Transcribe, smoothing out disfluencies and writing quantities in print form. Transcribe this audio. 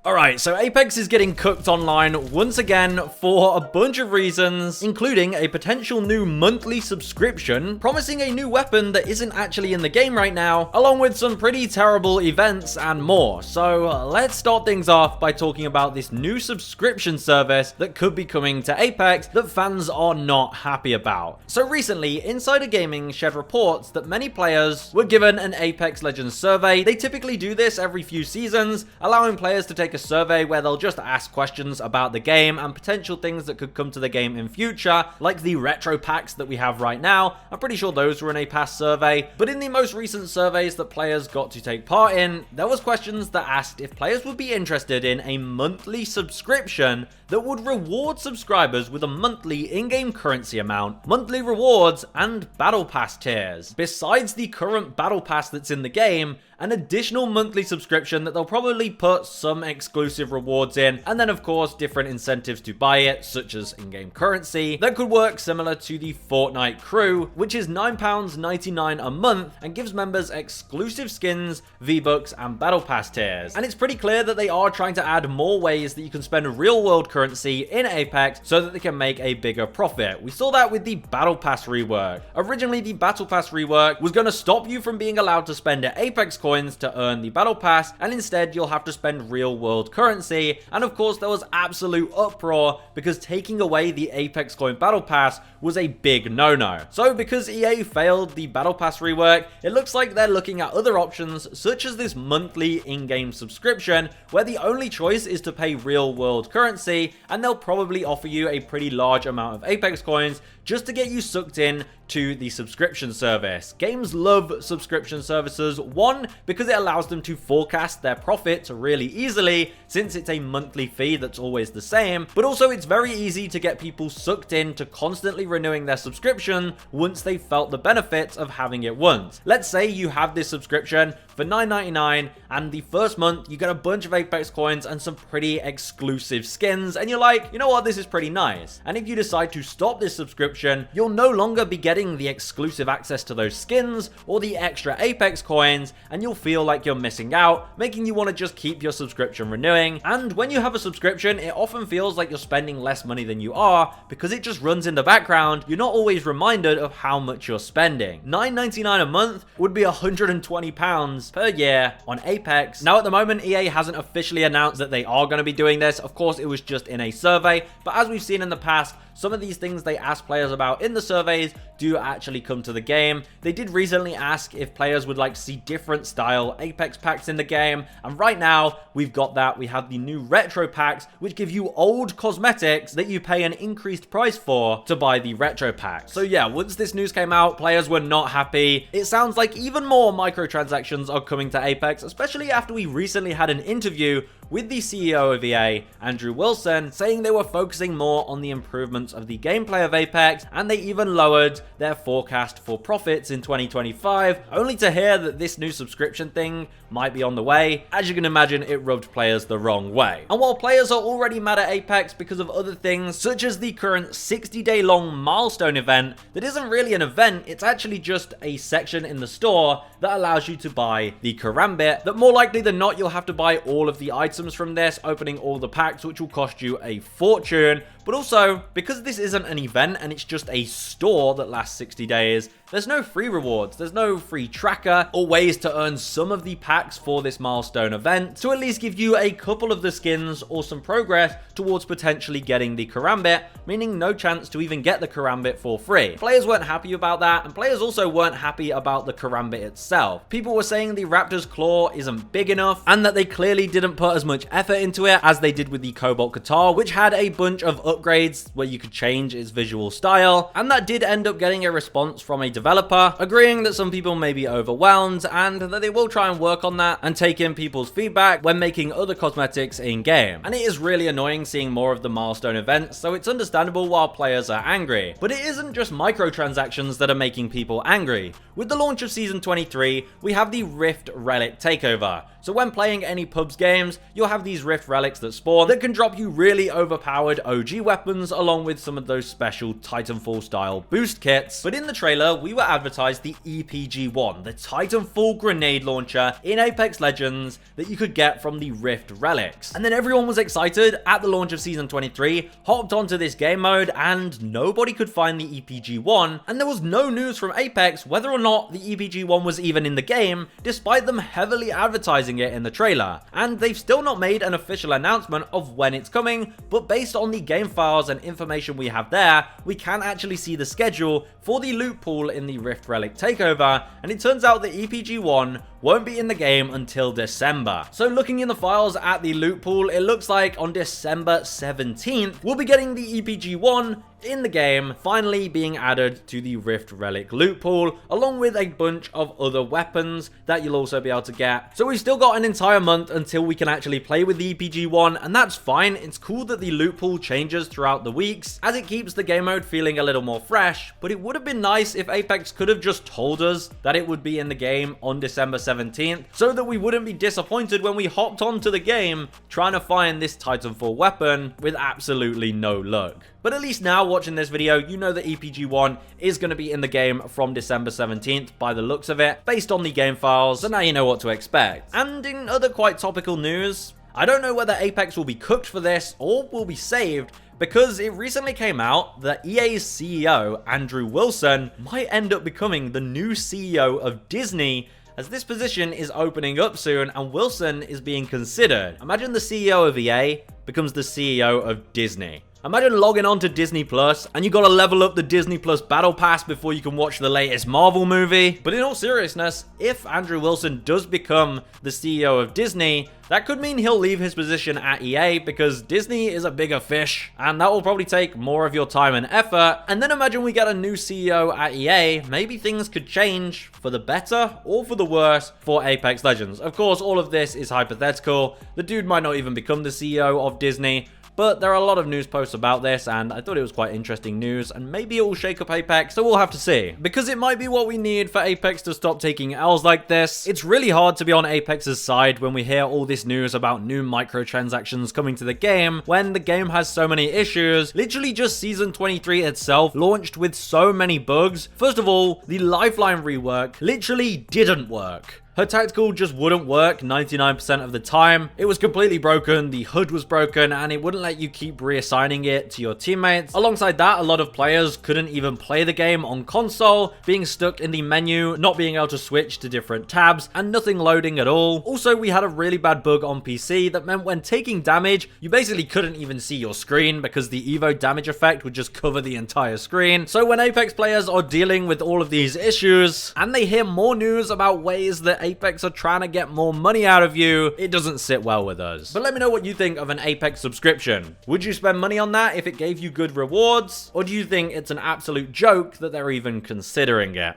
Alright, so Apex is getting cooked online once again for a bunch of reasons, including a potential new monthly subscription, promising a new weapon that isn't actually in the game right now, along with some pretty terrible events and more. So let's start things off by talking about this new subscription service that could be coming to Apex that fans are not happy about. So recently, Insider Gaming shared reports that many players were given an Apex Legends survey. They typically do this every few seasons, allowing players to take a survey where they'll just ask questions about the game and potential things that could come to the game in future, like the retro packs that we have right now. I'm pretty sure those were in a past survey, but in the most recent surveys that players got to take part in, there was questions that asked if players would be interested in a monthly subscription that would reward subscribers with a monthly in-game currency amount, monthly rewards, and battle pass tiers. Besides the current battle pass that's in the game, an additional monthly subscription that they'll probably put some exclusive rewards in, and then of course different incentives to buy it, such as in-game currency, that could work similar to the Fortnite crew, which is £9.99 a month and gives members exclusive skins, V-Bucks, and battle pass tiers. And it's pretty clear that they are trying to add more ways that you can spend real world currency in Apex so that they can make a bigger profit. We saw that with the battle pass rework. Originally, the battle pass rework was going to stop you from being allowed to spend Apex coins to earn the battle pass, and instead you'll have to spend real world currency. And of course there was absolute uproar because taking away the Apex coin battle pass was a big no-no. So because EA failed the battle pass rework, it looks like they're looking at other options such as this monthly in-game subscription where the only choice is to pay real world currency, and they'll probably offer you a pretty large amount of Apex coins just to get you sucked in to the subscription service. Games love subscription services, one, because it allows them to forecast their profits really easily since it's a monthly fee that's always the same, but also it's very easy to get people sucked in to constantly renewing their subscription once they've felt the benefits of having it once. Let's say you have this subscription for $9.99 and the first month you get a bunch of Apex coins and some pretty exclusive skins, and you're like, you know what, this is pretty nice. And if you decide to stop this subscription, you'll no longer be getting the exclusive access to those skins or the extra Apex coins, and you'll feel like you're missing out, making you want to just keep your subscription renewing. And when you have a subscription, it often feels like you're spending less money than you are because it just runs in the background. You're not always reminded of how much you're spending. $9.99 a month would be £120 per year on Apex. Now at the moment, EA hasn't officially announced that they are going to be doing this. Of course, it was just in a survey, but as we've seen in the past, some of these things they ask players about in the surveys do actually come to the game. They did recently ask if players would like to see different style Apex packs in the game, and right now we've got that. We have the new retro packs, which give you old cosmetics that you pay an increased price for to buy the retro packs. So yeah, once this news came out, players were not happy. It sounds like even more microtransactions are coming to Apex, especially after we recently had an interview with the CEO of EA, Andrew Wilson, saying they were focusing more on the improvements of the gameplay of Apex, and they even lowered their forecast for profits in 2025, only to hear that this new subscription thing might be on the way. As you can imagine, it rubbed players the wrong way. And while players are already mad at Apex because of other things, such as the current 60-day long milestone event, that isn't really an event, it's actually just a section in the store that allows you to buy the Karambit, that more likely than not you'll have to buy all of the items from this, opening all the packs, which will cost you a fortune. But also, because this isn't an event and it's just a store that lasts 60 days, there's no free rewards, there's no free tracker or ways to earn some of the packs for this milestone event to at least give you a couple of the skins or some progress towards potentially getting the Karambit, meaning no chance to even get the Karambit for free. Players weren't happy about that, and players also weren't happy about the Karambit itself. People were saying the Raptor's Claw isn't big enough, and that they clearly didn't put as much effort into it as they did with the Cobalt Guitar, which had a bunch of upgrades where you could change its visual style, and that did end up getting a response from a developer agreeing that some people may be overwhelmed and that they will try and work on that and take in people's feedback when making other cosmetics in game. And it is really annoying seeing more of the milestone events, so it's understandable why players are angry. But it isn't just microtransactions that are making people angry. With the launch of Season 23, we have the Rift Relic takeover. So when playing any pubs games, you'll have these Rift Relics that spawn that can drop you really overpowered OG weapons along with some of those special Titanfall style boost kits. But in the trailer, we were advertised the EPG-1, the Titanfall grenade launcher in Apex Legends that you could get from the Rift relics. And then everyone was excited at the launch of Season 23, hopped onto this game mode, and nobody could find the EPG-1, and there was no news from Apex whether or not the EPG-1 was even in the game, despite them heavily advertising it in the trailer. And they've still not made an official announcement of when it's coming, but based on the game files and information we have there, we can actually see the schedule for the loot pool in the Rift Relic takeover, and it turns out the EPG-1 won't be in the game until December. So looking in the files at the loot pool, it looks like on December 17th, we'll be getting the EPG-1 in the game, finally being added to the Rift Relic loot pool, along with a bunch of other weapons that you'll also be able to get. So we've still got an entire month until we can actually play with the EPG-1, and that's fine. It's cool that the loot pool changes throughout the weeks, as it keeps the game mode feeling a little more fresh, but it would have been nice if Apex could have just told us that it would be in the game on December 17th, so that we wouldn't be disappointed when we hopped onto the game trying to find this Titanfall weapon with absolutely no luck. But at least now, watching this video, you know that EPG-1 is going to be in the game from December 17th by the looks of it, based on the game files, so now you know what to expect. And in other quite topical news, I don't know whether Apex will be cooked for this or will be saved, because it recently came out that EA's CEO, Andrew Wilson, might end up becoming the new CEO of Disney, as this position is opening up soon and Wilson is being considered. Imagine the CEO of EA becomes the CEO of Disney. Imagine logging on to Disney Plus and you gotta level up the Disney Plus Battle Pass before you can watch the latest Marvel movie. But in all seriousness, if Andrew Wilson does become the CEO of Disney, that could mean he'll leave his position at EA, because Disney is a bigger fish, and that will probably take more of your time and effort. And then imagine we get a new CEO at EA, maybe things could change for the better or for the worse for Apex Legends. Of course, all of this is hypothetical. The dude might not even become the CEO of Disney, but there are a lot of news posts about this, and I thought it was quite interesting news, and maybe it will shake up Apex, so we'll have to see. Because it might be what we need for Apex to stop taking L's like this. It's really hard to be on Apex's side when we hear all this news about new microtransactions coming to the game, when the game has so many issues. Literally just Season 23 itself launched with so many bugs. First of all, the Lifeline rework literally didn't work. Her tactical just wouldn't work 99% of the time. It was completely broken, the HUD was broken, and it wouldn't let you keep reassigning it to your teammates. Alongside that, a lot of players couldn't even play the game on console, being stuck in the menu, not being able to switch to different tabs, and nothing loading at all. Also, we had a really bad bug on PC that meant when taking damage, you basically couldn't even see your screen because the Evo damage effect would just cover the entire screen. So when Apex players are dealing with all of these issues, and they hear more news about ways that Apex are trying to get more money out of you, it doesn't sit well with us. But let me know what you think of an Apex subscription. Would you spend money on that if it gave you good rewards? Or do you think it's an absolute joke that they're even considering it?